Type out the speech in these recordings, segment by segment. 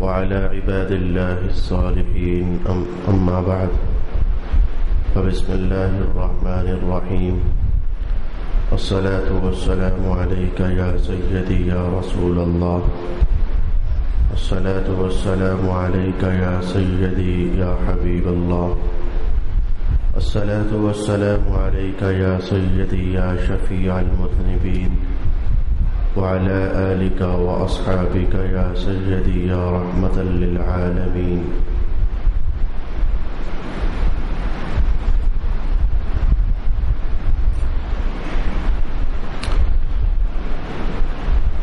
وعلى عباد الله الصالحين أما بعد فبسم الله الرحمن الرحيم الصلاة والسلام عليك يا سيدي يا رسول الله الصلاة والسلام عليك يا سيدي يا حبيب الله الصلاة والسلام عليك يا سيدي يا شفيع المذنبين وعلى آلك وأصحابك يا سيدي يا رحمة للعالمين.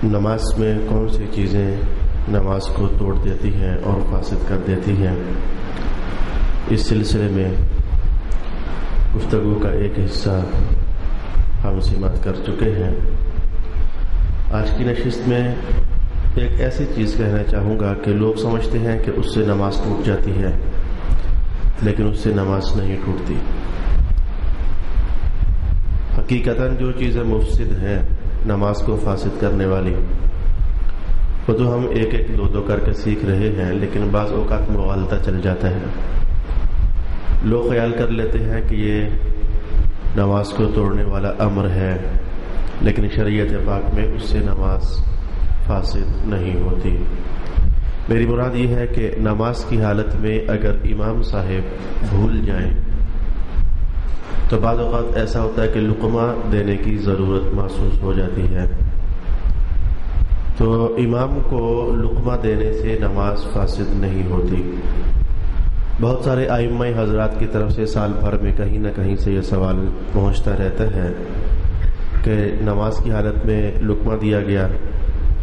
نماز میں کون سی چیزیں نماز کو توڑ دیتی ہیں اور فاسد کر دیتی ہیں، اس سلسلے میں گفتگو کا ایک حصہ ہم سماعت کر چکے ہیں. آج کی نشست میں ایک ایسی چیز کہنا چاہوں گا کہ لوگ سمجھتے ہیں کہ اس سے نماز ٹوٹ جاتی ہے، لیکن اس سے نماز نہیں ٹوٹتی. حقیقتاً جو چیزیں مفسد ہیں نماز کو فاسد کرنے والی، وہ تو ہم ایک ایک دو دو کر کے سیکھ رہے ہیں، لیکن بعض اوقات مغالطہ چل جاتا ہے. لوگ خیال کر لیتے ہیں کہ یہ نماز کو توڑنے والا امر ہے، لیکن شریعت پاک میں اس سے نماز فاسد نہیں ہوتی. میری مراد یہ ہے کہ نماز کی حالت میں اگر امام صاحب بھول جائیں تو بعض اوقات ایسا ہوتا ہے کہ لقمہ دینے کی ضرورت محسوس ہو جاتی ہے، تو امام کو لقمہ دینے سے نماز فاسد نہیں ہوتی. بہت سارے ائمہ حضرات کی طرف سے سال بھر میں کہیں نہ کہیں سے یہ سوال پہنچتا رہتا ہے کہ نماز کی حالت میں لقمہ دیا گیا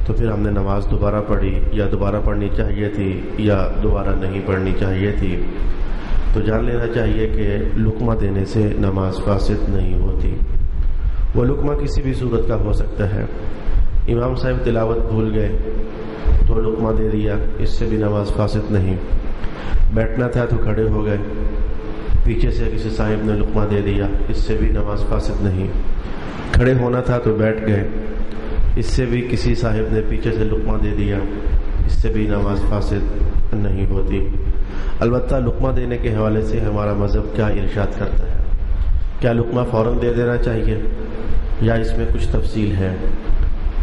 تو پھر ہم نے نماز دوبارہ پڑھی، یا دوبارہ پڑھنی چاہیے تھی یا دوبارہ نہیں پڑھنی چاہیے تھی. تو جان لینا چاہیے کہ لقمہ دینے سے نماز فاسد نہیں ہوتی. وہ لقمہ کسی بھی صورت کا ہو سکتا ہے. امام صاحب تلاوت بھول گئے تو لقمہ دے دیا، اس سے بھی نماز فاسد نہیں. بیٹھنا تھا تو کھڑے ہو گئے، پیچھے سے کسی صاحب نے لقمہ دے دیا، اس سے بھی نماز فاسد نہیں. کھڑے ہونا تھا تو بیٹھ گئے، اس سے بھی کسی صاحب نے پیچھے سے لقمہ دے دیا، اس سے بھی نماز فاسد نہیں ہوتی. البتہ لقمہ دینے کے حوالے سے ہمارا مذہب کیا ارشاد کرتا ہے؟ کیا لقمہ فوراً دے دینا چاہیے یا اس میں کچھ تفصیل ہے؟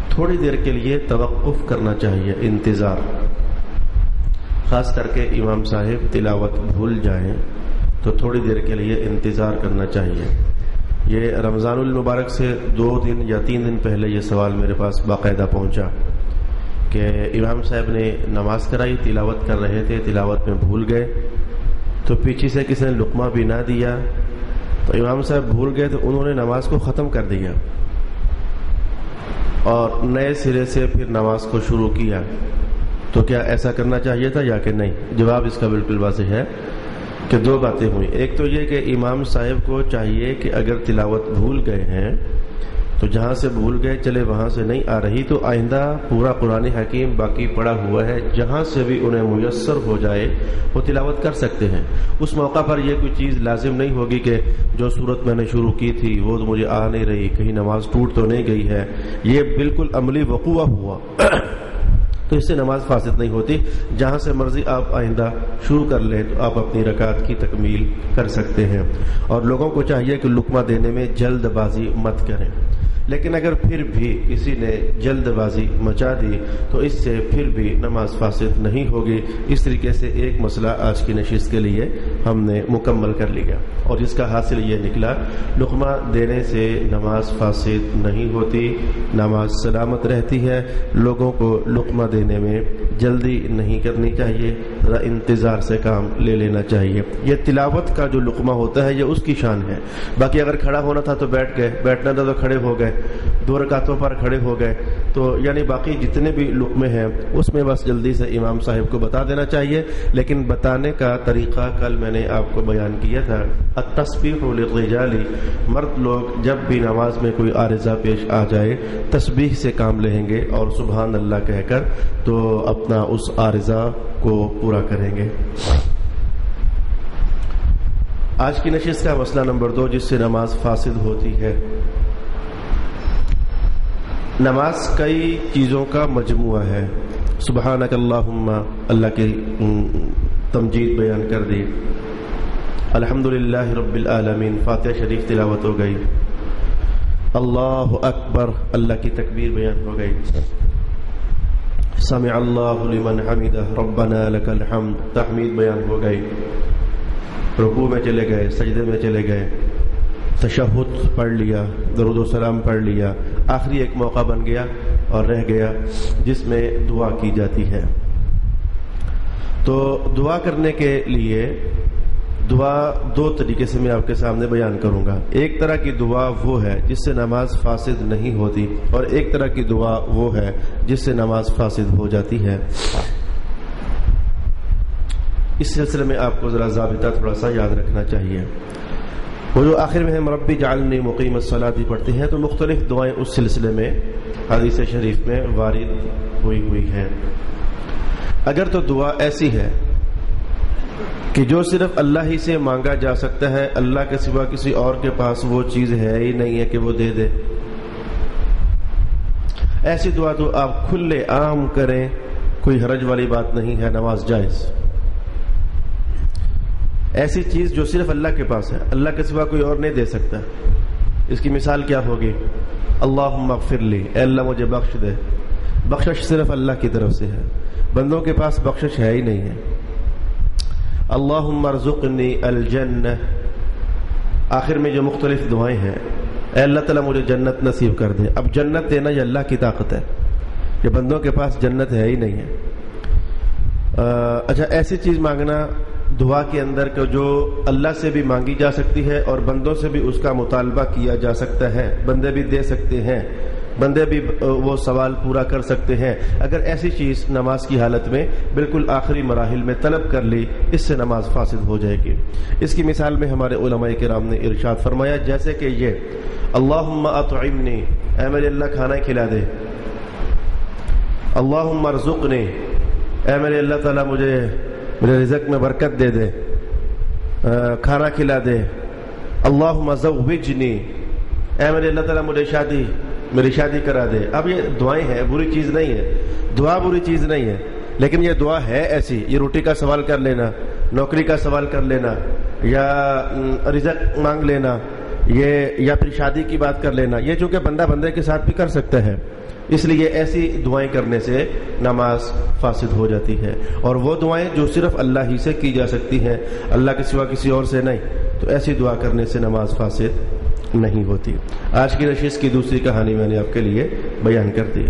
تھوڑی دیر کے لیے توقف کرنا چاہیے، انتظار. خاص کر کے امام صاحب تلاوت بھول جائیں تو تھوڑی دیر کے لیے انتظار کرنا چاہیے. یہ رمضان المبارک سے 2 دن یا 3 دن پہلے یہ سوال میرے پاس باقاعدہ پہنچا کہ امام صاحب نے نماز کرائی، تلاوت کر رہے تھے، تلاوت میں بھول گئے تو پیچھے سے کسی نے لقمہ بھی نہ دیا، تو امام صاحب بھول گئے تو انہوں نے نماز کو ختم کر دیا اور نئے سرے سے پھر نماز کو شروع کیا. تو کیا ایسا کرنا چاہیے تھا یا کہ نہیں؟ جواب اس کا بالکل واضح ہے کہ 2 باتیں ہوئی. ایک تو یہ کہ امام صاحب کو چاہیے کہ اگر تلاوت بھول گئے ہیں تو جہاں سے بھول گئے چلے وہاں سے نہیں آ رہی تو آئندہ پورا قرآن حکیم باقی پڑا ہوا ہے، جہاں سے بھی انہیں میسر ہو جائے وہ تلاوت کر سکتے ہیں. اس موقع پر یہ کوئی چیز لازم نہیں ہوگی کہ جو صورت میں نے شروع کی تھی وہ تو مجھے آ نہیں رہی، کہیں نماز ٹوٹ تو نہیں گئی ہے. یہ بالکل عملی وقوع ہوا تو اس سے نماز فاسد نہیں ہوتی. جہاں سے مرضی آپ آئندہ شروع کر لیں تو آپ اپنی رکعت کی تکمیل کر سکتے ہیں. اور لوگوں کو چاہیے کہ لقمہ دینے میں جلد بازی مت کریں. لیکن اگر پھر بھی کسی نے جلد بازی مچا دی تو اس سے پھر بھی نماز فاسد نہیں ہوگی. اس طریقے سے ایک مسئلہ آج کی نشست کے لیے ہم نے مکمل کر لیا اور اس کا حاصل یہ نکلا لقمہ دینے سے نماز فاسد نہیں ہوتی، نماز سلامت رہتی ہے. لوگوں کو لقمہ دینے میں جلدی نہیں کرنی چاہیے، ذرا انتظار سے کام لے لینا چاہیے. یہ تلاوت کا جو لقمہ ہوتا ہے یہ اس کی شان ہے. باقی اگر کھڑا ہونا تھا تو بیٹھ گئے، بیٹھنا تھا تو کھڑے ہو گئے، 2 رکعتوں پر کھڑے ہو گئے، تو یعنی باقی جتنے بھی لقمے ہیں اس میں بس جلدی سے امام صاحب کو بتا دینا چاہیے. لیکن بتانے کا طریقہ کل میں نے آپ کو بیان کیا تھا. التسبیح للرجال، مرد لوگ جب بھی نماز میں کوئی عارضہ پیش آ جائے تسبیح سے کام لیں گے اور سبحان اللہ کہہ کر تو اپنا اس عارضہ کو پورا کریں گے. آج کی نشست کا مسئلہ نمبر 2 جس سے نماز فاسد ہوتی ہے. نماز کئی چیزوں کا مجموعہ ہے. سبحانک اللہم، اللہ کی تمجید بیان کر دی، الحمدللہ رب العالمین، فاتحہ شریف تلاوت ہو گئی، اللہ اکبر، اللہ کی تکبیر بیان ہو گئی، سمع اللہ لمن حمدہ ربنا لک الحمد، تحمید بیان ہو گئی، رکوع میں چلے گئے، سجدے میں چلے گئے، تشہد پڑھ لیا، درود و سلام پڑھ لیا، آخری ایک موقع بن گیا اور رہ گیا جس میں دعا کی جاتی ہے۔ تو دعا کرنے کے لیے دعا دو طریقے سے میں آپ کے سامنے بیان کروں گا۔ ایک طرح کی دعا وہ ہے جس سے نماز فاسد نہیں ہوتی، اور ایک طرح کی دعا وہ ہے جس سے نماز فاسد ہو جاتی ہے۔ اس سلسلے میں آپ کو ذرا ضابطہ تھوڑا سا یاد رکھنا چاہیے۔ وہ جو آخر میں ہم ربی جعلنی مقیم الصلاۃ پڑھتے ہیں، تو مختلف دعائیں اس سلسلے میں حدیث شریف میں وارد ہوئی ہیں۔ اگر تو دعا ایسی ہے کہ جو صرف اللہ ہی سے مانگا جا سکتا ہے، اللہ کے سوا کسی اور کے پاس وہ چیز ہے ہی نہیں ہے کہ وہ دے دے، ایسی دعا تو آپ کھلے عام کریں، کوئی حرج والی بات نہیں ہے، نماز جائز۔ ایسی چیز جو صرف اللہ کے پاس ہے، اللہ کے سوا کوئی اور نہیں دے سکتا، اس کی مثال کیا ہوگی؟ اللہم اغفر لی، اے اللہ مجھے بخش دے۔ بخشش صرف اللہ کی طرف سے ہے، بندوں کے پاس بخشش ہے ہی نہیں ہے۔ اللہم ارزقنی الجنہ، آخر میں جو مختلف دعائیں ہیں، اے اللہ تعالیٰ مجھے جنت نصیب کر دے۔ اب جنت دینا یہ اللہ کی طاقت ہے، یہ بندوں کے پاس جنت ہے ہی نہیں ہے۔ اچھا، ایسی چیز مانگنا دعا کے اندر کہ جو اللہ سے بھی مانگی جا سکتی ہے اور بندوں سے بھی اس کا مطالبہ کیا جا سکتا ہے، بندے بھی دے سکتے ہیں، بندے بھی وہ سوال پورا کر سکتے ہیں، اگر ایسی چیز نماز کی حالت میں بالکل آخری مراحل میں طلب کر لی، اس سے نماز فاسد ہو جائے گی۔ اس کی مثال میں ہمارے علماء کرام نے ارشاد فرمایا، جیسے کہ یہ اللہم اطعمنی، اے میرے اللہ کھانا کھلا دے، اللہم ارزقنی، اے میرے اللہ تعالیٰ مجھے میرے رزق میں برکت دے دے، کھانا کھلا دے، اللہم زوجنی، اے میرے اللہ تعالیٰ مجھے میری شادی کرا دے۔ اب یہ دعائیں ہیں، بری چیز نہیں ہے، دعا بری چیز نہیں ہے، لیکن یہ دعا ہے ایسی، یہ روٹی کا سوال کر لینا، نوکری کا سوال کر لینا، یا رزق مانگ لینا، یہ یا پھر شادی کی بات کر لینا، یہ چونکہ بندہ بندے کے ساتھ بھی کر سکتا ہے، اس لیے ایسی دعائیں کرنے سے نماز فاسد ہو جاتی ہے۔ اور وہ دعائیں جو صرف اللہ ہی سے کی جا سکتی ہیں، اللہ کے سوا کسی اور سے نہیں، تو ایسی دعا کرنے سے نماز فاسد نہیں ہوتی۔ آج کی نشست کی دوسری کہانی میں نے آپ کے لیے بیان کر دی۔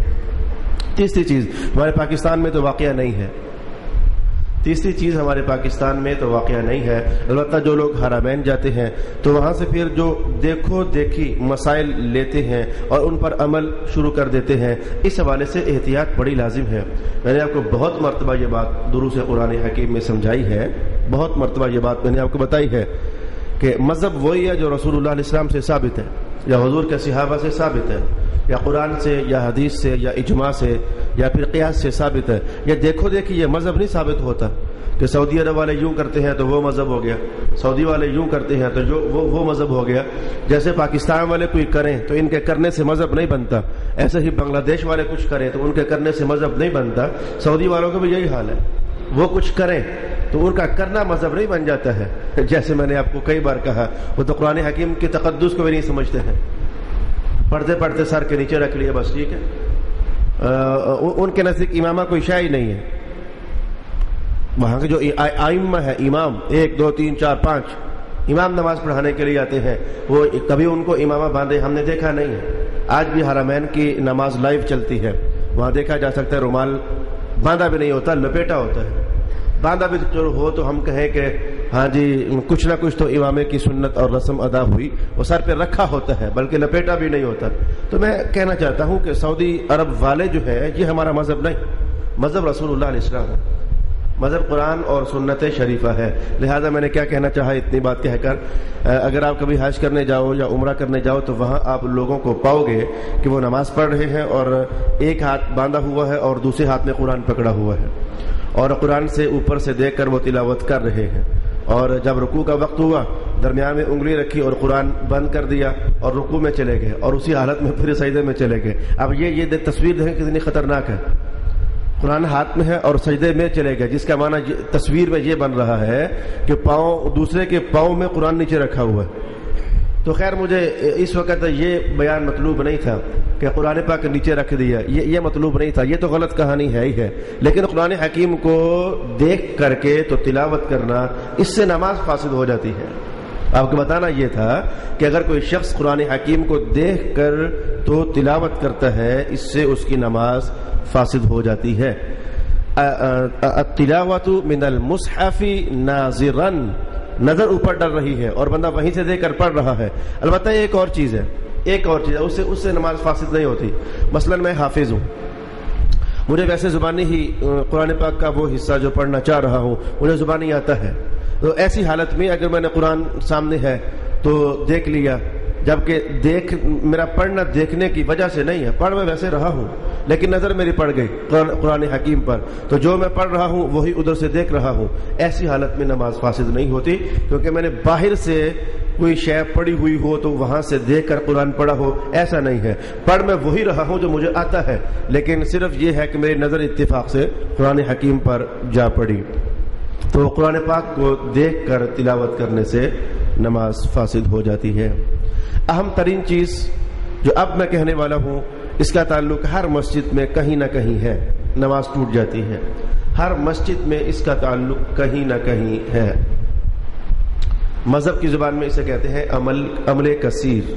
تیسری چیز ہمارے پاکستان میں تو واقعہ نہیں ہے، تیسری چیز ہمارے پاکستان میں تو واقعہ نہیں ہے، البتہ جو لوگ حرمین جاتے ہیں تو وہاں سے پھر جو دیکھو دیکھی مسائل لیتے ہیں اور ان پر عمل شروع کر دیتے ہیں، اس حوالے سے احتیاط بڑی لازم ہے۔ میں نے آپ کو بہت مرتبہ یہ بات دروس قرآن حکیم میں سمجھائی ہے، بہت مرتبہ یہ بات میں نے آپ کو بتائی ہے کہ مذہب وہی ہے جو رسول اللہ علیہ السلام سے ثابت ہے، یا حضور کے صحابہ سے ثابت ہے، یا قرآن سے یا حدیث سے یا اجماع سے یا پھر قیاس سے ثابت ہے۔ یہ دیکھو دیکھی یہ مذہب نہیں ثابت ہوتا کہ سعودی عرب والے یوں کرتے ہیں تو وہ مذہب ہو گیا، سعودی والے یوں کرتے ہیں تو وہ مذہب ہو گیا، جیسے پاکستان والے کوئی کریں تو ان کے کرنے سے مذہب نہیں بنتا، ایسے ہی بنگلہ دیش والے کچھ کریں تو ان کے کرنے سے مذہب نہیں بنتا، سعودی والوں کا بھی یہی حال ہے، وہ کچھ کریں تو ان کا کرنا مذہب نہیں بن جاتا ہے۔ جیسے میں نے آپ کو کئی بار کہا، وہ تو قرآن حکیم کے تقدس کو بھی نہیں سمجھتے ہیں، پڑھتے پڑھتے سر کے نیچے رکھ لیا بس، ٹھیک ہے، ان کے نزدیک امامہ کوئی شے ہی نہیں ہے۔ وہاں کے جو ائمہ ہے، امام 1 2 3 4 5 امام نماز پڑھانے کے لیے آتے ہیں، وہ کبھی ان کو امامہ باندھے ہم نے دیکھا نہیں ہے۔ آج بھی حرمین کی نماز لائیو چلتی ہے، وہاں دیکھا جا سکتا ہے رومال باندھا بھی نہیں ہوتا، لپیٹا ہوتا ہے، باندھا بھی ہو تو ہم کہیں کہ ہاں جی کچھ نہ کچھ تو امامے کی سنت اور رسم ادا ہوئی، وہ سر پہ رکھا ہوتا ہے، بلکہ لپیٹا بھی نہیں ہوتا۔ تو میں کہنا چاہتا ہوں کہ سعودی عرب والے جو ہے یہ ہمارا مذہب نہیں، مذہب رسول اللہ علیہ السلام ہے، مذہب قرآن اور سنت شریفہ ہے۔ لہذا میں نے کیا کہنا چاہا اتنی بات کہہ کر، اگر آپ کبھی حج کرنے جاؤ یا عمرہ کرنے جاؤ تو وہاں آپ لوگوں کو پاؤ گے کہ وہ نماز پڑھ رہے ہیں اور ایک ہاتھ باندھا ہوا ہے اور دوسرے ہاتھ میں قرآن پکڑا ہوا ہے، اور قرآن سے اوپر سے دیکھ کر وہ تلاوت کر رہے ہیں، اور جب رکوع کا وقت ہوا درمیان میں انگلی رکھی اور قرآن بند کر دیا اور رکوع میں چلے گئے، اور اسی حالت میں پھر سجدے میں چلے گئے۔ اب یہ تصویر دیکھیں کتنی خطرناک ہے، قرآن ہاتھ میں ہے اور سجدے میں چلے گئے، جس کا معنی تصویر میں یہ بن رہا ہے کہ پاؤں دوسرے کے پاؤں میں قرآن نیچے رکھا ہوا ہے۔ تو خیر مجھے اس وقت یہ بیان مطلوب نہیں تھا کہ قرآن پاک نیچے رکھ دیا، یہ مطلوب نہیں تھا، یہ تو غلط کہانی ہے ہی ہے، لیکن قرآن حکیم کو دیکھ کر کے تو تلاوت کرنا، اس سے نماز فاسد ہو جاتی ہے۔ آپ کو بتانا یہ تھا کہ اگر کوئی شخص قرآن حکیم کو دیکھ کر تو تلاوت کرتا ہے، اس سے اس کی نماز فاسد ہو جاتی ہے۔ التلاوۃ من المصحف ناظرا، نظر اوپر ڈر رہی ہے اور بندہ وہیں سے دیکھ کر پڑھ رہا ہے۔ البتہ ایک اور چیز ہے اس سے نماز فاسد نہیں ہوتی۔ مثلا میں حافظ ہوں، مجھے ویسے زبانی ہی قرآن پاک کا وہ حصہ جو پڑھنا چاہ رہا ہوں مجھے زبانی آتا ہے، تو ایسی حالت میں اگر میں نے قرآن سامنے ہے تو دیکھ لیا، جبکہ میرا پڑھنا دیکھنے کی وجہ سے نہیں ہے، پڑھ میں ویسے رہا ہوں لیکن نظر میری پڑ گئی قرآن حکیم پر، تو جو میں پڑھ رہا ہوں وہی ادھر سے دیکھ رہا ہوں، ایسی حالت میں نماز فاسد نہیں ہوتی، کیونکہ میں نے باہر سے کوئی شے پڑی ہوئی ہو تو وہاں سے دیکھ کر قرآن پڑھا ہو، ایسا نہیں ہے، پڑھ میں وہی رہا ہوں جو مجھے آتا ہے، لیکن صرف یہ ہے کہ میری نظر اتفاق سے قرآن حکیم پر جا پڑی۔ تو قرآن پاک کو دیکھ کر تلاوت کرنے سے نماز فاسد ہو جاتی ہے۔ اہم ترین چیز جو اب میں کہنے والا ہوں، اس کا تعلق ہر مسجد میں کہیں نہ کہیں ہے، نماز ٹوٹ جاتی ہے، ہر مسجد میں اس کا تعلق کہیں نہ کہیں ہے۔ مذہب کی زبان میں اسے کہتے ہیں عمل کثیر۔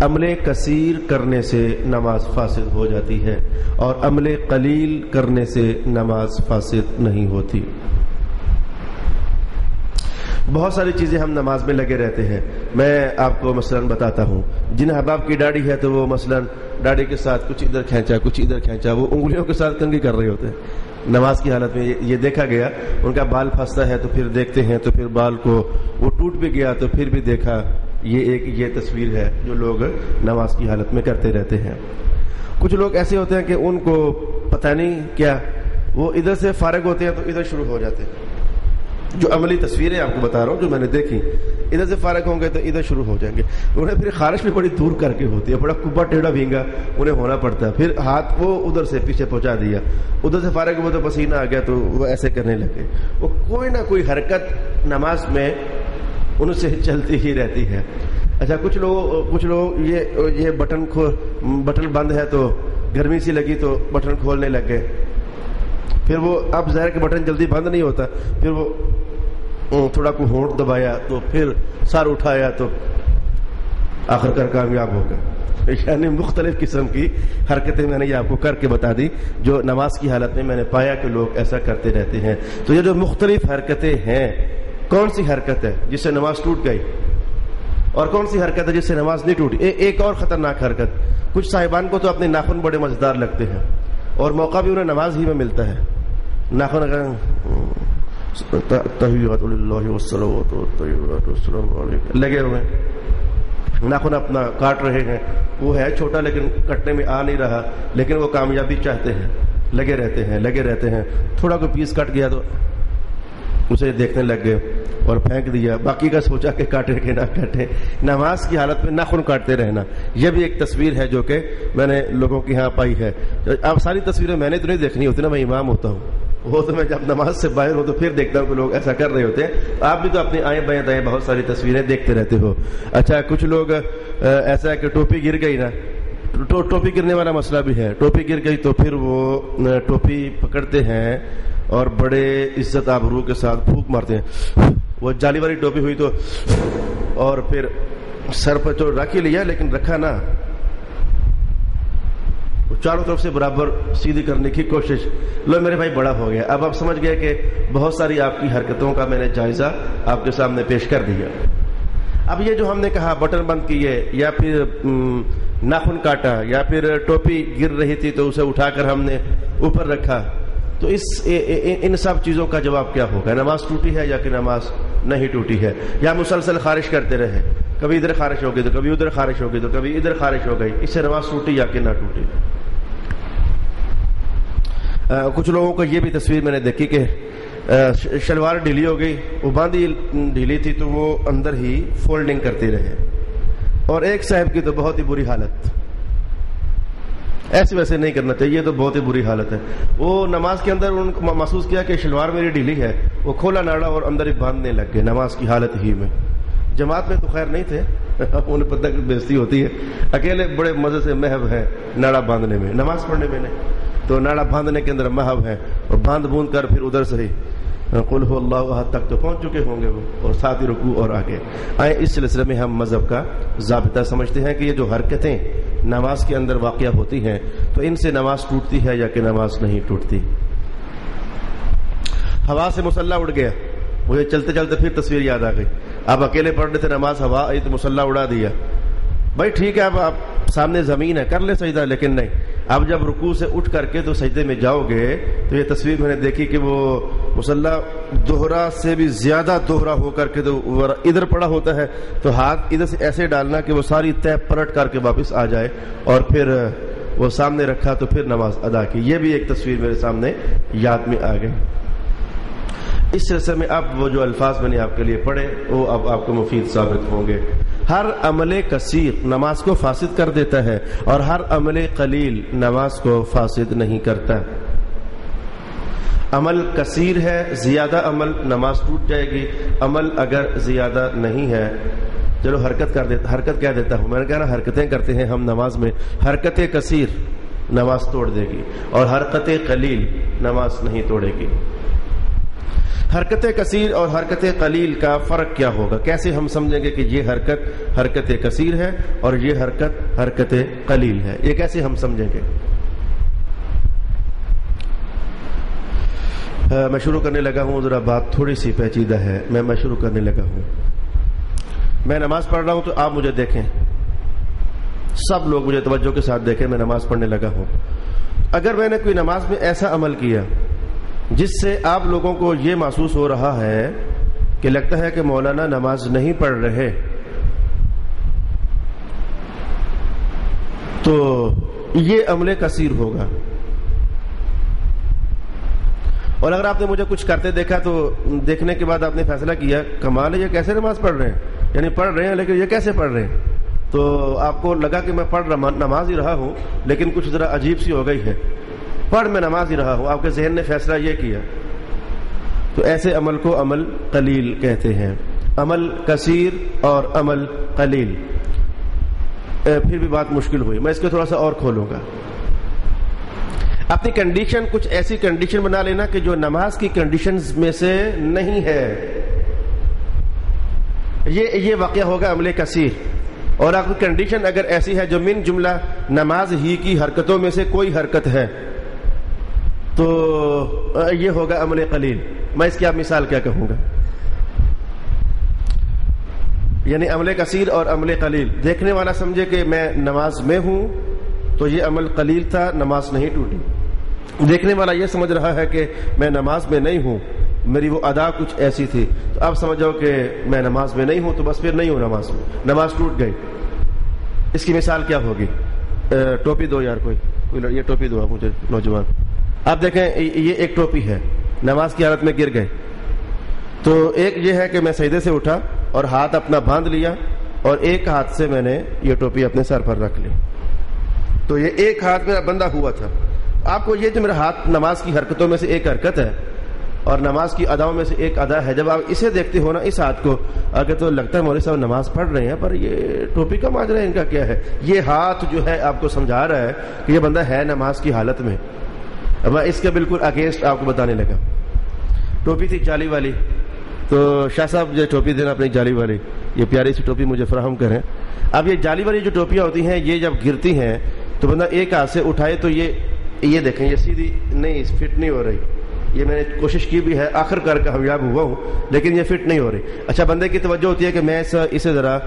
عمل کثیر کرنے سے نماز فاسد ہو جاتی ہے اور عمل قلیل کرنے سے نماز فاسد نہیں ہوتی۔ بہت ساری چیزیں ہم نماز میں لگے رہتے ہیں، میں آپ کو مثلا بتاتا ہوں، جن احباب کی داڑھی ہے تو وہ مثلا داڑھی کے ساتھ کچھ ادھر کھینچا کچھ ادھر کھینچا، وہ انگلیوں کے ساتھ کنگھی کر رہے ہوتے ہیں نماز کی حالت میں، یہ دیکھا گیا، ان کا بال پھنستا ہے تو پھر دیکھتے ہیں، تو پھر بال کو وہ ٹوٹ بھی گیا تو پھر بھی دیکھا، یہ تصویر ہے جو لوگ نماز کی حالت میں کرتے رہتے ہیں۔ کچھ لوگ ایسے ہوتے ہیں کہ ان کو پتہ نہیں کیا، وہ ادھر سے فارغ ہوتے ہیں تو ادھر شروع ہو جاتے ہیں، جو عملی تصویریں آپ کو بتا رہا ہوں جو میں نے دیکھی، ادھر سے فارغ ہوں گے تو ادھر شروع ہو جائیں گے، انہیں پھر خارش بھی بڑی دور کر کے ہوتی ہے، بڑا کبا ٹیڑھا بھینگا انہیں ہونا پڑتا ہے، پھر ہاتھ وہ ادھر سے پیچھے پہنچا دیا، ادھر سے فارغ ہوئے تو پسینہ آ گیا تو وہ ایسے کرنے لگے، وہ کوئی نہ کوئی حرکت نماز میں ان سے چلتی ہی رہتی ہے۔ اچھا کچھ لوگ یہ بٹن بند ہے تو گرمی سی لگی تو بٹن کھولنے لگ گئے، پھر وہ اب ظاہر کہ بٹن جلدی بند نہیں ہوتا، پھر وہ تھوڑا کو ہونٹ دبایا تو پھر سر اٹھایا تو آخر کار کامیاب ہو گئے۔ یعنی مختلف قسم کی حرکتیں میں نے یہ آپ کو کر کے بتا دی جو نماز کی حالت میں میں نے پایا کہ لوگ ایسا کرتے رہتے ہیں۔ تو یہ جو مختلف حرکتیں ہیں، کون سی حرکت ہے جس سے نماز ٹوٹ گئی اور کون سی حرکت ہے جس سے نماز نہیں ٹوٹی؟ ایک اور خطرناک حرکت، کچھ صاحبان کو تو اپنے ناخن بڑے مزیدار لگتے ہیں اور موقع بھی انہیں نماز ہی میں ملتا ہے، ناخن اگر تحیات اللہ والصلوات والطیبات والسلام علیکم لگے ہوئے، ناخن اپنا کاٹ رہے ہیں، وہ ہے چھوٹا لیکن کٹنے میں آ نہیں رہا، لیکن وہ کامیابی چاہتے ہیں، لگے رہتے ہیں، تھوڑا کوئی پیس کٹ گیا تو اسے دیکھنے لگ گئے اور پھینک دیا، باقی کا سوچا کہ کاٹے کہ نہ کاٹے۔ نماز کی حالت میں ناخن کاٹتے رہنا، یہ بھی ایک تصویر ہے جو کہ میں نے لوگوں کے ہاں پائی ہے۔ اب ساری تصویریں میں نے تو نہیں دیکھنی ہوتی نا، میں امام ہوتا ہوں، وہ تو میں جب نماز سے باہر ہوں تو پھر دیکھتا ہوں کہ لوگ ایسا کر رہے ہوتے ہیں، آپ بھی تو اپنی آئیں بائیں دائیں بہت ساری تصویریں دیکھتے رہتے ہو۔ اچھا کچھ لوگ ایسا ہے کہ ٹوپی گر گئی نا، ٹوپی گرنے والا مسئلہ بھی ہے، ٹوپی گر گئی تو پھر وہ ٹوپی پکڑتے ہیں اور بڑے عزت آبرو کے ساتھ پھونک مارتے ہیں، وہ جالی والی ٹوپی ہوئی تو، اور پھر سر پر تو رکھ ہی لیا لیکن رکھا نہ، چاروں طرف سے برابر سیدھی کرنے کی کوشش، لو میرے بھائی بڑا ہو گیا۔ اب آپ سمجھ گئے کہ بہت ساری آپ کی حرکتوں کا میں نے جائزہ آپ کے سامنے پیش کر دیا۔ اب یہ جو ہم نے کہا بٹن بند کیے یا پھر ناخن کاٹا یا پھر ٹوپی گر رہی تھی تو اسے اٹھا کر ہم نے اوپر رکھا، تو ان سب چیزوں کا جواب کیا ہوگا؟ نماز ٹوٹی ہے یا کہ نماز نہیں ٹوٹی ہے؟ یا مسلسل خارش کرتے رہے، کبھی ادھر خارش ہو گئی تو کبھی ادھر خارش ہو گئی تو کبھی ادھر خارش ہو گئی، اس سے نماز ٹوٹی یا کہ نہ ٹوٹی؟ کچھ لوگوں کو یہ بھی تصویر میں نے دیکھی کہ شلوار ڈھیلی ہو گئی، وہ باندھی ڈھیلی تھی تو وہ اندر ہی فولڈنگ کرتے رہے، اور ایک صاحب کی تو بہت ہی بری حالت، ایسے ویسے نہیں کرنا چاہیے، یہ تو بہت ہی بری حالت ہے۔ وہ نماز کے اندر ان کو محسوس کیا کہ شلوار میری ڈھیلی ہے، وہ کھولا ناڑا اور اندر ہی باندھنے لگ گئے نماز کی حالت ہی میں۔ جماعت میں تو خیر نہیں تھے، انہیں پتہ کہ بےزتی ہوتی ہے، اکیلے بڑے مزے سے محو ہے ناڑا باندھنے میں، نماز پڑھنے میں نہیں، تو ناڑا باندھنے کے اندر محو ہے، اور باندھ بوند کر پھر ادھر سے ہی قل هو اللہ احد تک تو پہنچ چکے ہوں گے وہ، اور ساتھ ہی رکوع اور آگے آئے۔ اس سلسلے میں ہم مذہب کا ضابطہ سمجھتے ہیں کہ یہ جو حرکتیں نماز کے اندر واقع ہوتی ہیں تو ان سے نماز ٹوٹتی ہے یا کہ نماز نہیں ٹوٹتی۔ ہوا سے مصلی اڑ گیا، مجھے چلتے چلتے پھر تصویر یاد آ گئی، آپ اکیلے پڑھ رہے تھے، نماز ہوا آئی تو مصلی اڑا دیا، بھائی ٹھیک ہے، اب آپ سامنے زمین ہے کر لے سجدہ، لیکن نہیں، اب جب رکوع سے اٹھ کر کے تو سجدے میں جاؤ گے تو یہ تصویر میں نے دیکھی کہ وہ مصلی دوہرا سے بھی زیادہ دوہرا ہو کر کے تو ادھر پڑا ہوتا ہے، تو ہاتھ ادھر سے ایسے ڈالنا کہ وہ ساری تہ پلٹ کر کے واپس آ جائے، اور پھر وہ سامنے رکھا تو پھر نماز ادا کی۔ یہ بھی ایک تصویر میرے سامنے یاد میں آ گئی۔ اس سلسلے میں اب وہ جو الفاظ میں نے آپ کے لیے پڑھے وہ اب آپ کو مفید ثابت ہوں گے۔ ہر عمل کثیر نماز کو فاسد کر دیتا ہے، اور ہر عمل قلیل نماز کو فاسد نہیں کرتا۔ عمل کثیر ہے، زیادہ عمل، نماز ٹوٹ جائے گی۔ عمل اگر زیادہ نہیں ہے، چلو حرکت کر دیتا، حرکت کیا دیتا ہوں میں نے کہا نا، حرکتیں کرتے ہیں ہم نماز میں، حرکت کثیر نماز توڑ دے گی، اور حرکت قلیل نماز نہیں توڑے گی۔ حرکت کثیر اور حرکت قلیل کا فرق کیا ہوگا؟ کیسے ہم سمجھیں گے کہ یہ حرکت کثیر ہے اور یہ حرکت قلیل ہے؟ یہ کیسے ہم سمجھیں گے؟ میں شروع کرنے لگا ہوں، ذرا بات تھوڑی سی پیچیدہ ہے، میں شروع کرنے لگا ہوں۔ میں نماز پڑھ رہا ہوں تو آپ مجھے دیکھیں، سب لوگ مجھے توجہ کے ساتھ دیکھیں، میں نماز پڑھنے لگا ہوں۔ اگر میں نے کوئی نماز میں ایسا عمل کیا جس سے آپ لوگوں کو یہ محسوس ہو رہا ہے کہ لگتا ہے کہ مولانا نماز نہیں پڑھ رہے، تو یہ عمل کثیر ہوگا۔ اور اگر آپ نے مجھے کچھ کرتے دیکھا تو دیکھنے کے بعد آپ نے فیصلہ کیا کمال ہے، یہ کیسے نماز پڑھ رہے ہیں، یعنی پڑھ رہے ہیں لیکن یہ کیسے پڑھ رہے ہیں، تو آپ کو لگا کہ میں نماز ہی رہا ہوں لیکن کچھ ذرا عجیب سی ہو گئی ہے، پڑھ میں نماز ہی رہا ہوں، آپ کے ذہن نے فیصلہ یہ کیا، تو ایسے عمل کو عمل قلیل کہتے ہیں۔ عمل کثیر اور عمل قلیل، پھر بھی بات مشکل ہوئی، میں اس کو تھوڑا سا اور کھولوں گا۔ اپنی کنڈیشن کچھ ایسی کنڈیشن بنا لینا کہ جو نماز کی کنڈیشنز میں سے نہیں ہے، یہ واقعہ ہوگا عمل کثیر۔ اور آپ کی کنڈیشن اگر ایسی ہے جو من جملہ نماز ہی کی حرکتوں میں سے کوئی حرکت ہے تو یہ ہوگا عمل قلیل۔ میں اس کی آپ مثال کیا کہوں گا؟ یعنی عمل کثیر اور عمل قلیل، دیکھنے والا سمجھے کہ میں نماز میں ہوں تو یہ عمل قلیل تھا، نماز نہیں ٹوٹی۔ دیکھنے والا یہ سمجھ رہا ہے کہ میں نماز میں نہیں ہوں، میری وہ ادا کچھ ایسی تھی، تو اب سمجھو کہ میں نماز میں نہیں ہوں تو بس پھر نہیں ہوں نماز میں، نماز ٹوٹ گئی۔ اس کی مثال کیا ہوگی؟ ٹوپی دو یار، کوئی یہ ٹوپی دو آپ مجھے نوجوان۔ آپ دیکھیں یہ ایک ٹوپی ہے، نماز کی حالت میں گر گئے، تو ایک یہ ہے کہ میں سجدے سے اٹھا اور ہاتھ اپنا باندھ لیا اور ایک ہاتھ سے میں نے یہ ٹوپی اپنے سر پر رکھ لی، تو یہ ایک ہاتھ میرا بندھا ہوا تھا۔ آپ کو یہ جو میرا ہاتھ نماز کی حرکتوں میں سے ایک حرکت ہے اور نماز کی اداؤں میں سے ایک ادا ہے، جب آپ اسے دیکھتے ہو نا، اس ہاتھ کو، اگر تو لگتا ہے مولوی صاحب نماز پڑھ رہے ہیں پر یہ ٹوپی کا ماجرا ہے، ان کا کیا ہے؟ یہ ہاتھ جو ہے آپ کو سمجھا رہا ہے کہ یہ بندہ ہے نماز کی حالت میں۔ اب میں اس کے بالکل اگینسٹ آپ کو بتانے لگا۔ ٹوپی تھی جالی والی، تو شاہ صاحب جو ٹوپی دینا اپنی جالی والی، یہ پیاری سی ٹوپی مجھے فراہم کریں۔ اب یہ جالی والی جو ٹوپیاں ہوتی ہیں، یہ جب گرتی ہیں تو بندہ ایک ہاتھ سے اٹھائے تو یہ دیکھیں یہ سیدھی نہیں، فٹ نہیں ہو رہی، یہ میں نے کوشش کی بھی ہے، آخر کار کامیاب ہوا ہوں، لیکن یہ فٹ نہیں ہو رہی۔ اچھا بندے کی توجہ ہوتی ہے کہ میں اسے ذرا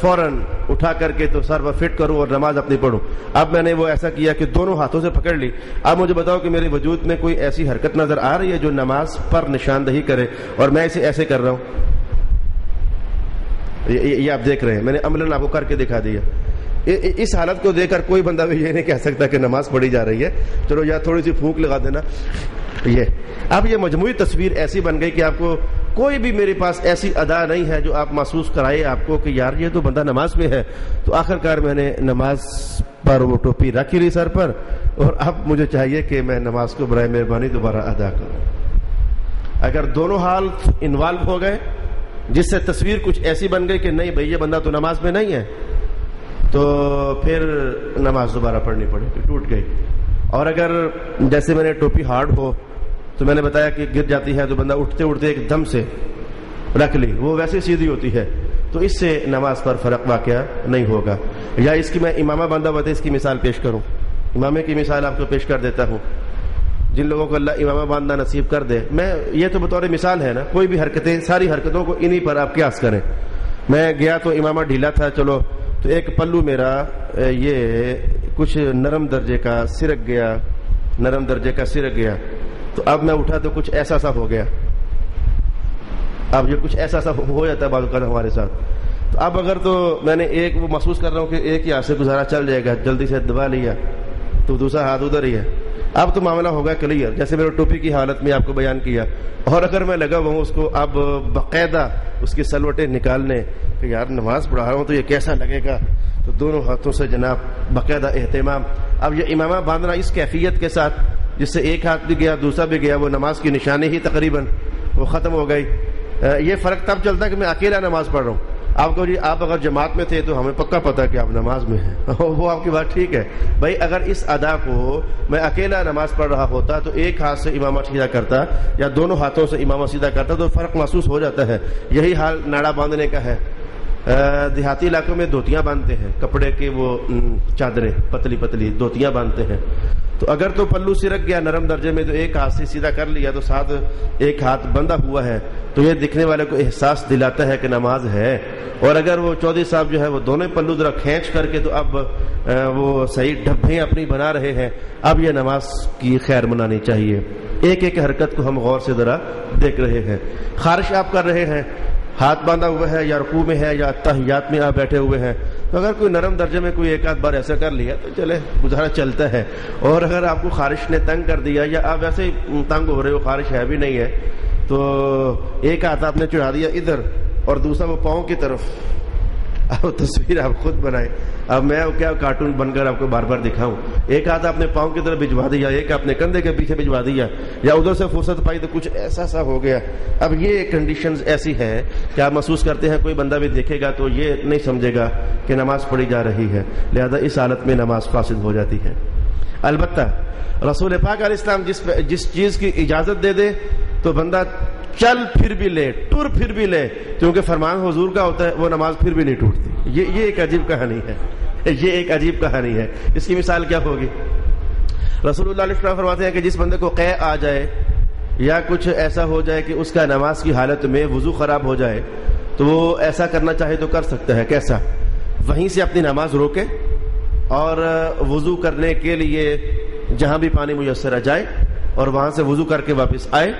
فوراً اٹھا کر کے تو سر پر فٹ کروں اور نماز اپنی پڑھوں۔ اب میں نے وہ ایسا کیا کہ دونوں ہاتھوں سے پکڑ لی۔ اب مجھے بتاؤ کہ میرے وجود میں کوئی ایسی حرکت نظر آ رہی ہے جو نماز پر نشاندہی کرے، اور میں اسے ایسے کر رہا ہوں؟ یہ آپ دیکھ رہے ہیں، میں نے عملاً آپ کو کر کے دکھا دیا۔ اس حالت کو دیکھ کر کوئی بندہ بھی یہ نہیں کہہ سکتا کہ نماز پڑھی جا رہی ہے۔ چلو یا تھوڑی سی پھونک لگا دینا اب یہ مجموعی تصویر ایسی بن گئی کہ آپ کو کوئی بھی میرے پاس ایسی ادا نہیں ہے جو آپ محسوس کرائے آپ کو کہ یار یہ تو بندہ نماز میں ہے. تو آخرکار میں نے نماز پر وہ ٹوپی رکھ لی سر پر, اور اب مجھے چاہیے کہ میں نماز کو برائے مہربانی دوبارہ ادا کروں. اگر دونوں حال انوالو ہو گئے جس سے تصویر کچھ ایسی بن گئی کہ نہیں بھائی یہ بندہ تو نماز میں نہیں ہے, تو پھر نماز دوبارہ پڑھنی پڑے گی, ٹوٹ گئی. اور اگر جیسے میں نے ٹوپی ہارڈ ہو تو میں نے بتایا کہ گر جاتی ہے تو بندہ اٹھتے اٹھتے ایک دم سے رکھ لی, وہ ویسے سیدھی ہوتی ہے, تو اس سے نماز پر فرق واقعہ نہیں ہوگا. یا اس کی میں امامہ باندھا ہوا تھا اس کی مثال پیش کروں, امامے کی مثال آپ کو پیش کر دیتا ہوں. جن لوگوں کو اللہ امامہ باندھنا نصیب کر دے, میں یہ تو بطور مثال ہے نا, کوئی بھی حرکتیں ساری حرکتوں کو انہی پر آپ قیاس کریں. میں گیا تو امامہ ڈھیلا تھا, چلو تو ایک پلو میرا یہ کچھ نرم درجے کا سرک گیا, تو اب میں اٹھا تو کچھ ایسا سا ہو گیا. اب یہ کچھ ایسا سا ہو جاتا ہے بعض اوقات ہمارے ساتھ. تو اب اگر تو میں نے ایک وہ محسوس کر رہا ہوں کہ ایک ہی ہاتھ سے گزارا چل جائے گا, جلدی سے دبا لیا تو دوسرا ہاتھ ادھر ہی ہے, اب تو معاملہ ہوگا کلیئر, جیسے میں نے ٹوپی کی حالت میں آپ کو بیان کیا. اور اگر میں لگا ہوں اس کو اب باقاعدہ اس کی سلوٹیں نکالنے کہ یار نماز پڑھا رہا ہوں تو یہ کیسا لگے گا, تو دونوں ہاتھوں سے جناب باقاعدہ اہتمام. اب یہ امامہ باندھنا اس کیفیت کے ساتھ جس سے ایک ہاتھ بھی گیا دوسرا بھی گیا, وہ نماز کی نشانی ہی تقریباً وہ ختم ہو گئی. یہ فرق تب چلتا ہے کہ میں اکیلا نماز پڑھ رہا ہوں. آپ کو جی آپ اگر جماعت میں تھے تو ہمیں پکا پتا کہ آپ نماز میں ہیں, وہ آپ کی بات ٹھیک ہے بھائی. اگر اس ادا کو میں اکیلا نماز پڑھ رہا ہوتا تو ایک ہاتھ سے امامہ سیدھا کرتا یا دونوں ہاتھوں سے امامہ سیدھا کرتا تو فرق محسوس ہو جاتا ہے. یہی حال ناڑا باندھنے کا ہے. دیہاتی علاقوں میں دھوتیاں باندھتے ہیں, کپڑے کے وہ چادریں پتلی پتلی دھوتیاں باندھتے ہیں. تو اگر تو پلو سرک گیا نرم درجے میں تو ایک ہاتھ سے سیدھا کر لیا تو ساتھ ایک ہاتھ بندھا ہوا ہے, تو یہ دکھنے والے کو احساس دلاتا ہے کہ نماز ہے. اور اگر وہ چودھری صاحب جو ہے وہ دونوں پلو ذرا کھینچ کر کے تو اب وہ صحیح ڈبیں اپنی بنا رہے ہیں, اب یہ نماز کی خیر منانی چاہیے. ایک ایک حرکت کو ہم غور سے ذرا دیکھ رہے ہیں. خارش آپ کر رہے ہیں, ہاتھ باندھا ہوا ہے یا رکوع میں ہے یا تحیات میں آپ بیٹھے ہوئے ہیں, تو اگر کوئی نرم درجے میں کوئی ایک آدھ بار ایسا کر لیا تو چلے گزارا چلتا ہے. اور اگر آپ کو خارش نے تنگ کر دیا یا آپ ویسے تنگ ہو رہے ہو, خارش ہے بھی نہیں ہے, تو ایک ہاتھ آپ نے چڑھا دیا ادھر اور دوسرا وہ پاؤں کی طرف. اب تصویر آپ خود بنائیں. اب میں کیا کارٹون بن کر آپ کو بار بار دکھاؤں. ایک ہاتھ آپ نے پاؤں کی طرف بھجوا دیا, ایک آپ نے کندھے کے پیچھے بھجوا دیا, یا ادھر سے فرصت پائی تو کچھ ایسا سا ہو گیا. اب یہ کنڈیشنز ایسی ہیں کہ آپ محسوس کرتے ہیں کوئی بندہ بھی دیکھے گا تو یہ نہیں سمجھے گا کہ نماز پڑھی جا رہی ہے, لہذا اس حالت میں نماز فاسد ہو جاتی ہے. البتہ رسول پاک علیہ السلام جس چیز کی اجازت دے دے تو بندہ چل پھر بھی لے, ٹر پھر بھی لے, کیونکہ فرمان حضور کا ہوتا ہے, وہ نماز پھر بھی نہیں ٹوٹتی. یہ ایک عجیب کہانی ہے, یہ ایک عجیب کہانی ہے. اس کی مثال کیا ہوگی؟ رسول اللہ علیہ وسلم فرماتے ہیں کہ جس بندے کو قے آ جائے یا کچھ ایسا ہو جائے کہ اس کا نماز کی حالت میں وضو خراب ہو جائے تو وہ ایسا کرنا چاہے تو کر سکتا ہے. کیسا؟ وہیں سے اپنی نماز روکے اور وضو کرنے کے لیے جہاں بھی پانی میسر آ جائے اور وہاں سے وضو کر کے واپس آئے,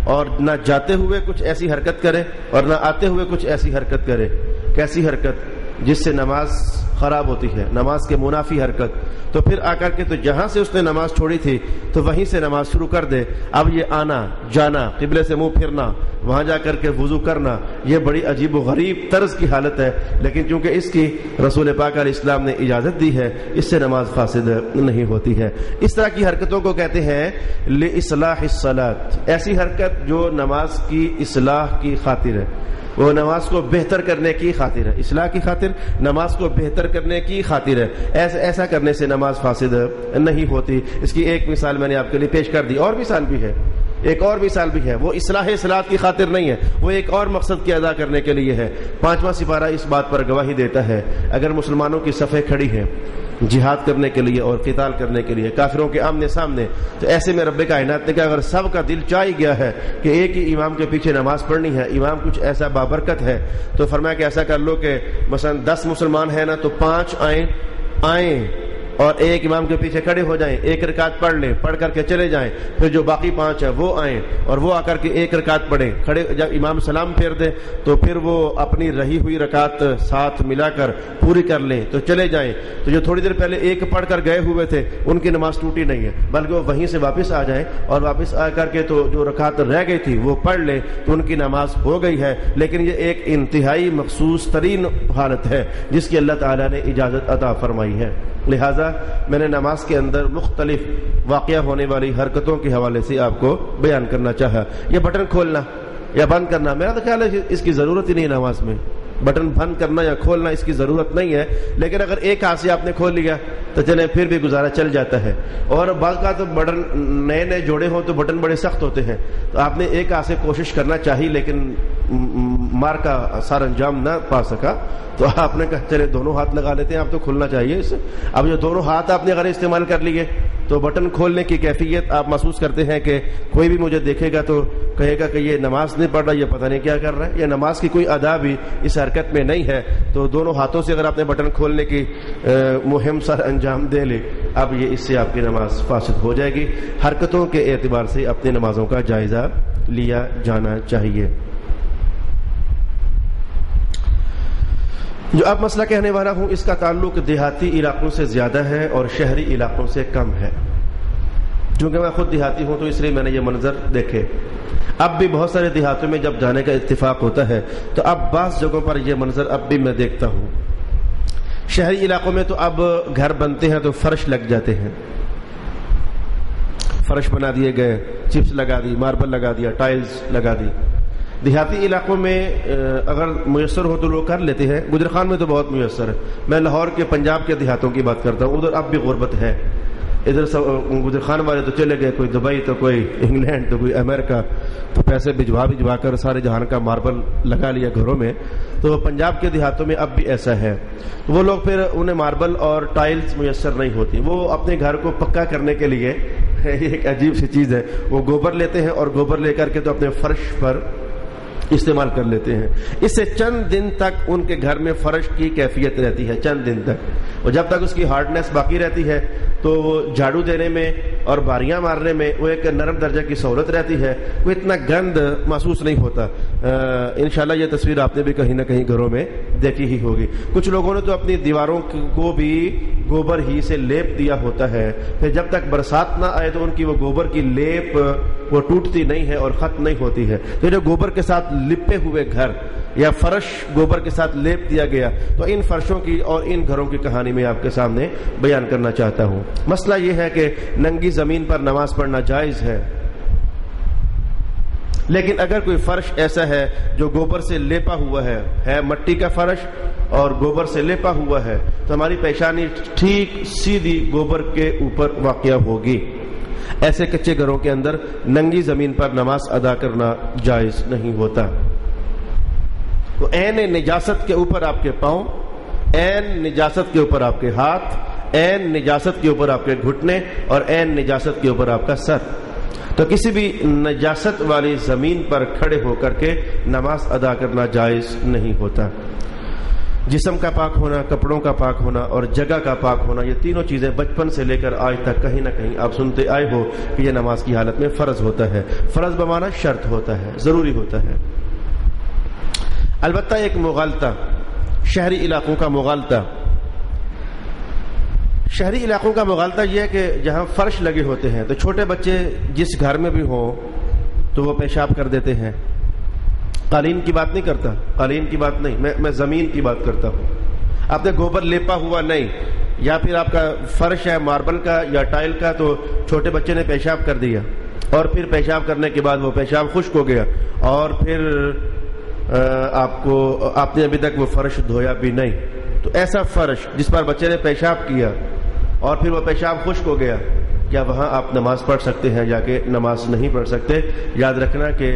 اور نہ جاتے ہوئے کچھ ایسی حرکت کرے اور نہ آتے ہوئے کچھ ایسی حرکت کرے. کیسی حرکت؟ جس سے نماز خراب ہوتی ہے, نماز کے منافی حرکت. تو پھر آ کر کے تو جہاں سے اس نے نماز چھوڑی تھی تو وہیں سے نماز شروع کر دے. اب یہ آنا جانا, قبلے سے منہ پھرنا, وہاں جا کر کے وضو کرنا, یہ بڑی عجیب و غریب طرز کی حالت ہے. لیکن چونکہ اس کی رسول پاک علیہ السلام نے اجازت دی ہے, اس سے نماز فاسد نہیں ہوتی ہے. اس طرح کی حرکتوں کو کہتے ہیں لِإِصْلَاحِ الصَّلَاةِ, ایسی حرکت جو نماز کی اصلاح کی خاطر ہے, وہ نماز کو بہتر کرنے کی خاطر ہے, اصلاح کی خاطر, نماز کو بہتر کرنے کی خاطر ہے. ایسا کرنے سے نماز فاسد نہیں ہوتی. اس کی ایک مثال میں نے آپ کے لیے پیش کر دی, اور مثال بھی ہے, ایک اور مثال بھی ہے. وہ اصلاح صلاۃ کی خاطر نہیں ہے, وہ ایک اور مقصد کی ادا کرنے کے لیے ہے. 5واں سپارہ اس بات پر گواہی دیتا ہے. اگر مسلمانوں کی صفیں کھڑی ہیں جہاد کرنے کے لیے اور قتال کرنے کے لیے کافروں کے آمنے سامنے, تو ایسے میں رب کائنات نے کہا اگر سب کا دل چاہ گیا ہے کہ ایک ہی امام کے پیچھے نماز پڑھنی ہے, امام کچھ ایسا بابرکت ہے, تو فرمایا کہ ایسا کر لو کہ مثلا 10 مسلمان ہیں نا تو 5 آئیں اور ایک امام کے پیچھے کھڑے ہو جائیں، ایک رکعت پڑھ لیں، پڑھ کر کے چلے جائیں، پھر جو باقی 5 ہیں وہ آئیں اور وہ آ کر کے ایک رکعت پڑھیں، کھڑے جب امام سلام پھیر دے تو پھر وہ اپنی رہی ہوئی رکعت ساتھ ملا کر پوری کر لیں تو چلے جائیں، تو جو تھوڑی دیر پہلے ایک پڑھ کر گئے ہوئے تھے ان کی نماز ٹوٹی نہیں ہے، بلکہ وہ وہیں سے واپس آ جائیں اور واپس آ کر کے تو جو رکعت رہ گئی تھی وہ پڑھ لیں تو ان کی نماز ہو گئی ہے۔ لیکن یہ ایک انتہائی مخصوص ترین حالت ہے جس کی اللہ تعالیٰ نے اجازت عطا فرمائی ہے۔ لہذا میں نے نماز کے اندر مختلف واقعہ ہونے والی حرکتوں کے حوالے سے آپ کو بیان کرنا چاہا۔ یہ بٹن کھولنا یا بند کرنا، میرا تو خیال ہے اس کی ضرورت ہی نہیں، نماز میں بٹن بند کرنا یا کھولنا اس کی ضرورت نہیں ہے، لیکن اگر ایک ہاتھ سے آپ نے کھول لیا تو چلے پھر بھی گزارا چل جاتا ہے۔ اور بعض کا تو بٹن نئے جوڑے ہوں تو بٹن بڑے سخت ہوتے ہیں، تو آپ نے ایک ہاتھ سے کوشش کرنا چاہیے لیکن مار کا سار انجام نہ پا سکا تو آپ نے کہا چلے دونوں ہاتھ لگا لیتے ہیں، اب تو کھلنا چاہیے اس سے۔ اب جو دونوں ہاتھ آپ نے اگر استعمال کر لیے تو بٹن کھولنے کی کیفیت آپ محسوس کرتے ہیں کہ کوئی بھی مجھے دیکھے گا تو کہے گا کہ یہ نماز نہیں پڑھ رہا، یہ پتہ نہیں کیا کر رہا ہے، یہ نماز کی کوئی ادا بھی اس حرکت میں نہیں ہے۔ تو دونوں ہاتھوں سے اگر آپ نے بٹن کھولنے کی مہم سر انجام دے لی، اب یہ اس سے آپ کی نماز فاسد ہو جائے گی۔ حرکتوں کے اعتبار سے اپنی نمازوں کا جائزہ لیا جانا چاہیے۔ جو اب مسئلہ کہنے والا ہوں اس کا تعلق دیہاتی علاقوں سے زیادہ ہے اور شہری علاقوں سے کم ہے۔ چونکہ میں خود دیہاتی ہوں تو اس لیے میں نے یہ منظر دیکھے۔ اب بھی بہت سارے دیہاتوں میں جب جانے کا اتفاق ہوتا ہے تو اب بعض جگہوں پر یہ منظر اب بھی میں دیکھتا ہوں۔ شہری علاقوں میں تو اب گھر بنتے ہیں تو فرش لگ جاتے ہیں، فرش بنا دیے گئے، چپس لگا دی، ماربل لگا دیا، ٹائلز لگا دی۔ دیہاتی علاقوں میں اگر میسر ہو تو لوگ کر لیتے ہیں، گجرخان میں تو بہت میسر ہے۔ میں لاہور کے پنجاب کے دیہاتوں کی بات کرتا ہوں، ادھر اب بھی غربت ہے۔ ادھر گجرخان والے تو چلے گئے، کوئی دبئی تو کوئی انگلینڈ تو کوئی امریکہ، تو پیسے بھجوا کر سارے جہان کا ماربل لگا لیا گھروں میں۔ تو پنجاب کے دیہاتوں میں اب بھی ایسا ہے، وہ لوگ پھر انہیں ماربل اور ٹائلز میسر نہیں ہوتی، وہ اپنے گھر کو پکا کرنے کے لیے ایک عجیب سی چیز ہے، وہ گوبر لیتے ہیں اور گوبر لے کر کے تو اپنے فرش پر استعمال کر لیتے ہیں۔ اس سے چند دن تک ان کے گھر میں فرش کی کیفیت رہتی ہے، چند دن تک، اور جب تک اس کی ہارڈنیس باقی رہتی ہے تو وہ جھاڑو دینے میں اور باریاں مارنے میں وہ ایک نرم درجے کی سہولت رہتی ہے، وہ اتنا گند محسوس نہیں ہوتا۔ انشاءاللہ یہ تصویر آپ نے بھی کہیں نہ کہیں گھروں میں دیکھی ہی ہوگی۔ کچھ لوگوں نے تو اپنی دیواروں کو بھی گوبر ہی سے لیپ دیا ہوتا ہے، پھر جب تک برسات نہ آئے تو ان کی وہ گوبر کی لیپ وہ ٹوٹتی نہیں ہے اور ختم نہیں ہوتی ہے۔ تو جو گوبر کے ساتھ لپے ہوئے گھر یا فرش گوبر کے ساتھ لیپ دیا گیا، تو ان فرشوں کی اور ان گھروں کی کہانی میں آپ کے سامنے بیان کرنا چاہتا ہوں۔ مسئلہ یہ ہے کہ ننگی زمین پر نماز پڑھنا جائز ہے، لیکن اگر کوئی فرش ایسا ہے جو گوبر سے لیپا ہوا ہے مٹی کا فرش اور گوبر سے لیپا ہوا ہے، تو ہماری پیشانی ٹھیک سیدھی گوبر کے اوپر واقع ہوگی۔ ایسے کچے گھروں کے اندر ننگی زمین پر نماز ادا کرنا جائز نہیں ہوتا۔ تو عین نجاست کے اوپر آپ کے پاؤں، عین نجاست کے اوپر آپ کے ہاتھ، عین نجاست کے اوپر آپ کے گھٹنے اور عین نجاست کے اوپر آپ کا سر، تو کسی بھی نجاست والی زمین پر کھڑے ہو کر کے نماز ادا کرنا جائز نہیں ہوتا۔ جسم کا پاک ہونا، کپڑوں کا پاک ہونا اور جگہ کا پاک ہونا، یہ تینوں چیزیں بچپن سے لے کر آج تک کہیں نہ کہیں آپ سنتے آئے ہو کہ یہ نماز کی حالت میں فرض ہوتا ہے۔ فرض بمانا شرط ہوتا ہے، ضروری ہوتا ہے۔ البتہ ایک مغالطہ، شہری علاقوں کا مغالطہ، شہری علاقوں کا مغالطہ یہ ہے کہ جہاں فرش لگے ہوتے ہیں تو چھوٹے بچے جس گھر میں بھی ہوں تو وہ پیشاب کر دیتے ہیں۔ قالین کی بات نہیں کرتا، قالین کی بات نہیں، میں زمین کی بات کرتا ہوں۔ آپ نے گوبر لیپا ہوا نہیں، یا پھر آپ کا فرش ہے ماربل کا یا ٹائل کا، تو چھوٹے بچے نے پیشاب کر دیا اور پھر پیشاب کرنے کے بعد وہ پیشاب خشک ہو گیا اور پھر آپ نے ابھی تک وہ فرش دھویا بھی نہیں، تو ایسا فرش جس پر بچے نے پیشاب کیا اور پھر وہ پیشاب خشک ہو گیا، کیا وہاں آپ نماز پڑھ سکتے ہیں یا کہ نماز نہیں پڑھ سکتے؟ یاد رکھنا کہ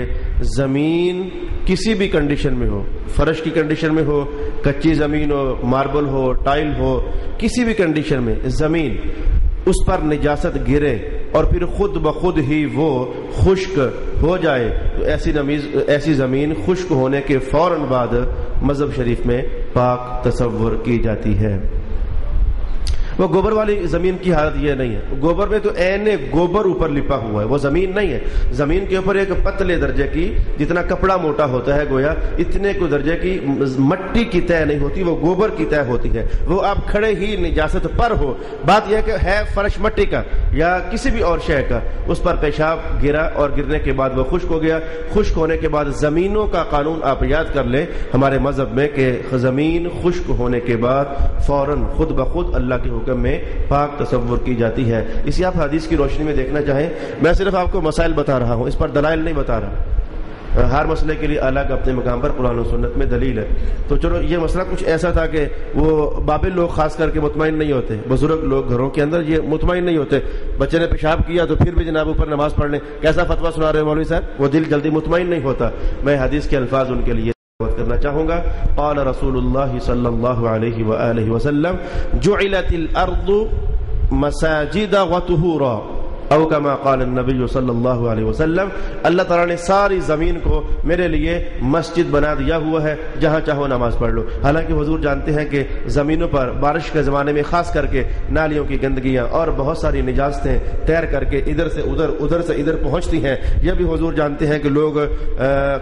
زمین کسی بھی کنڈیشن میں ہو، فرش کی کنڈیشن میں ہو، کچی زمین ہو، ماربل ہو، ٹائل ہو، کسی بھی کنڈیشن میں زمین اس پر نجاست گرے اور پھر خود بخود ہی وہ خشک ہو جائے تو ایسی زمین خشک ہونے کے فوراً بعد مذہب شریف میں پاک تصور کی جاتی ہے۔ وہ گوبر والی زمین کی حالت یہ نہیں ہے. گوبر میں تو عین گوبر اوپر لپا ہوا ہے, وہ زمین نہیں ہے. زمین کے اوپر ایک پتلے درجے کی, جتنا کپڑا موٹا ہوتا ہے گویا اتنے کو درجے کی مٹی کی طے نہیں ہوتی, وہ گوبر کی طے ہوتی ہے. وہ آپ کھڑے ہی نجاست پر ہو, بات یہ کہ ہے فرش مٹی کا یا کسی بھی اور شے کا, اس پر پیشاب گرا اور گرنے کے بعد وہ خشک ہو گیا. خشک ہونے کے بعد زمینوں کا قانون آپ یاد کر لیں ہمارے مذہب میں کہ زمین خشک ہونے کے بعد فوراً خود بخود اللہ کے حکم میں پاک تصور کی جاتی ہے. اسی آپ حدیث کی روشنی میں دیکھنا چاہیں, میں صرف آپ کو مسائل بتا رہا ہوں, اس پر دلائل نہیں بتا رہا. ہر مسئلے کے لیے الگ اپنے مقام پر قرآن و سنت میں دلیل ہے. تو چلو یہ مسئلہ کچھ ایسا تھا کہ وہ بابل لوگ خاص کر کے مطمئن نہیں ہوتے, بزرگ لوگ گھروں کے اندر یہ مطمئن نہیں ہوتے. بچے نے پیشاب کیا تو پھر بھی جناب اوپر نماز پڑھ لیں, کیسا فتویٰ سنا رہے ہیں مولوی صاحب, وہ دل جلدی مطمئن نہیں ہوتا. میں حدیث کے الفاظ ان کے لیے کرنا چاہوں گا. قال رسول اللہ صلی اللہ علیہ وآلہ وسلم جعلت الارض مساجد وطہورا او کما قال النبی صلی اللہ علیہ وسلم, اللہ تعالیٰ نے ساری زمین کو میرے لیے مسجد بنا دیا ہوا ہے, جہاں چاہو نماز پڑھ لو. حالانکہ حضور جانتے ہیں کہ زمینوں پر بارش کے زمانے میں خاص کر کے نالیوں کی گندگیاں اور بہت ساری نجاستیں تیر کر کے ادھر سے ادھر ادھر سے ادھر پہنچتی ہیں. یہ بھی حضور جانتے ہیں کہ لوگ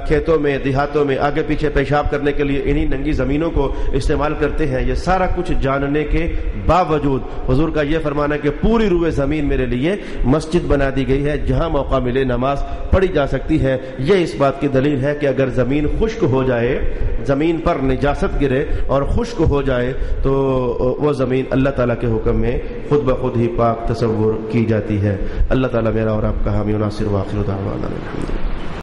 کھیتوں میں دیہاتوں میں آگے پیچھے پیشاب کرنے کے لیے انہی ننگی زمینوں کو استعمال کرتے ہیں. یہ سارا کچھ جاننے کے باوجود حضور کا یہ فرمانا ہے کہ پوری روئے زمین میرے لیے مسجد بنا دی گئی ہے, جہاں موقع ملے نماز پڑھی جا سکتی ہے. یہ اس بات کی دلیل ہے کہ اگر زمین خشک ہو جائے, زمین پر نجاست گرے اور خشک ہو جائے تو وہ زمین اللہ تعالیٰ کے حکم میں خود بخود ہی پاک تصور کی جاتی ہے. اللہ تعالیٰ میرا اور آپ کا حامی و ناصر و آخر دعوانا الحمدللہ.